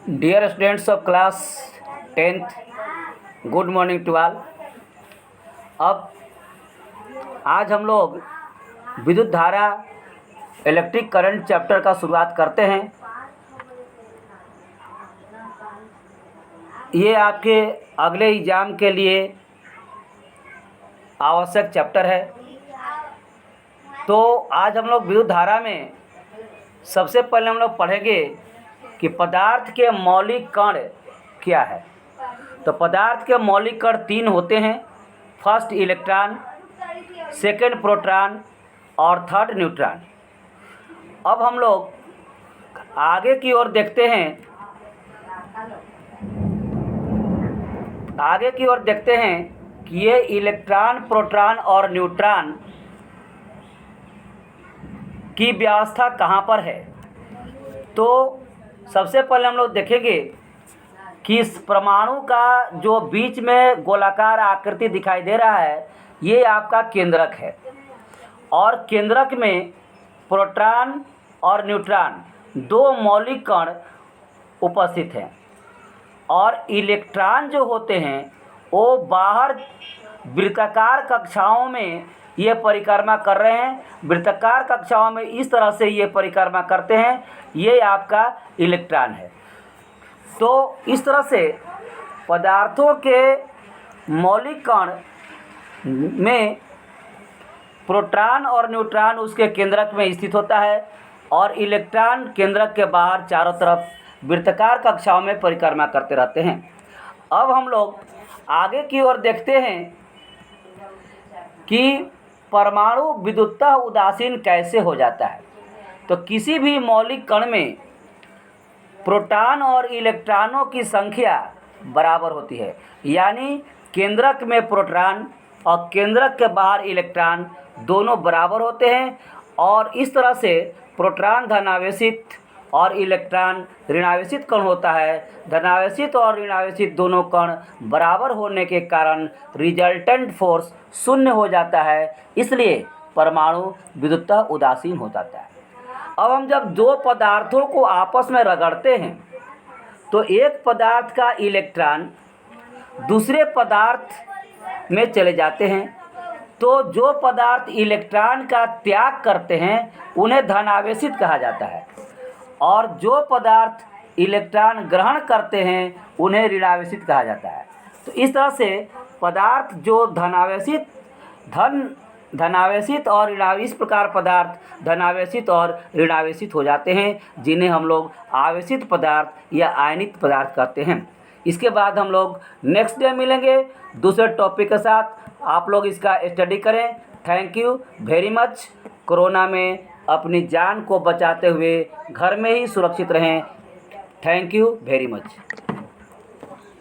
Dear students of class 10th, good morning to all. अब आज हम लोग विद्युत धारा इलेक्ट्रिक करंट चैप्टर का शुरुआत करते हैं। ये आपके अगले एग्ज़ाम के लिए आवश्यक चैप्टर है। तो आज हम लोग विद्युत धारा में सबसे पहले हम लोग पढ़ेंगे कि पदार्थ के मौलिक कण क्या है। तो पदार्थ के मौलिक कण तीन होते हैं, फर्स्ट इलेक्ट्रॉन, सेकंड प्रोटॉन और थर्ड न्यूट्रॉन। अब हम लोग आगे की ओर देखते हैं कि ये इलेक्ट्रॉन, प्रोटॉन और न्यूट्रॉन की व्यवस्था कहाँ पर है। तो सबसे पहले हम लोग देखेंगे कि इस परमाणु का जो बीच में गोलाकार आकृति दिखाई दे रहा है, ये आपका केंद्रक है। और केंद्रक में प्रोटॉन और न्यूट्रॉन दो मौलिक कण उपस्थित हैं। और इलेक्ट्रॉन जो होते हैं वो बाहर वृत्ताकार कक्षाओं में ये परिक्रमा कर रहे हैं। वृत्ताकार कक्षाओं में इस तरह से ये परिक्रमा करते हैं, ये आपका इलेक्ट्रॉन है। तो इस तरह से पदार्थों के मौलिक कण में प्रोटॉन और न्यूट्रॉन उसके केंद्रक में स्थित होता है और इलेक्ट्रॉन केंद्रक के बाहर चारों तरफ वृत्ताकार कक्षाओं में परिक्रमा करते रहते हैं। अब हम लोग आगे की ओर देखते हैं कि परमाणु विद्युतः उदासीन कैसे हो जाता है। तो किसी भी मौलिक कण में प्रोटॉन और इलेक्ट्रॉनों की संख्या बराबर होती है, यानी केंद्रक में प्रोटॉन और केंद्रक के बाहर इलेक्ट्रॉन दोनों बराबर होते हैं। और इस तरह से प्रोटॉन धनावेशित और इलेक्ट्रॉन ऋणावेशित कण होता है। धनावेशित और ऋणावेशित दोनों कण बराबर होने के कारण रिजल्टेंट फोर्स शून्य हो जाता है, इसलिए परमाणु विद्युतः उदासीन हो जाता है। अब हम जब दो पदार्थों को आपस में रगड़ते हैं तो एक पदार्थ का इलेक्ट्रॉन दूसरे पदार्थ में चले जाते हैं। तो जो पदार्थ इलेक्ट्रॉन का त्याग करते हैं उन्हें धनावेशित कहा जाता है, और जो पदार्थ इलेक्ट्रॉन ग्रहण करते हैं उन्हें ऋणावेशित कहा जाता है। तो इस तरह से पदार्थ जो धनावेशित और ऋणावेशित, इस प्रकार पदार्थ धनावेशित और ऋणावेशित हो जाते हैं, जिन्हें हम लोग आवेशित पदार्थ या आयनित पदार्थ कहते हैं। इसके बाद हम लोग नेक्स्ट डे मिलेंगे दूसरे टॉपिक के साथ। आप लोग इसका स्टडी करें। Thank you very much. Corona में अपनी जान को बचाते हुए घर में ही सुरक्षित रहें। Thank you very much.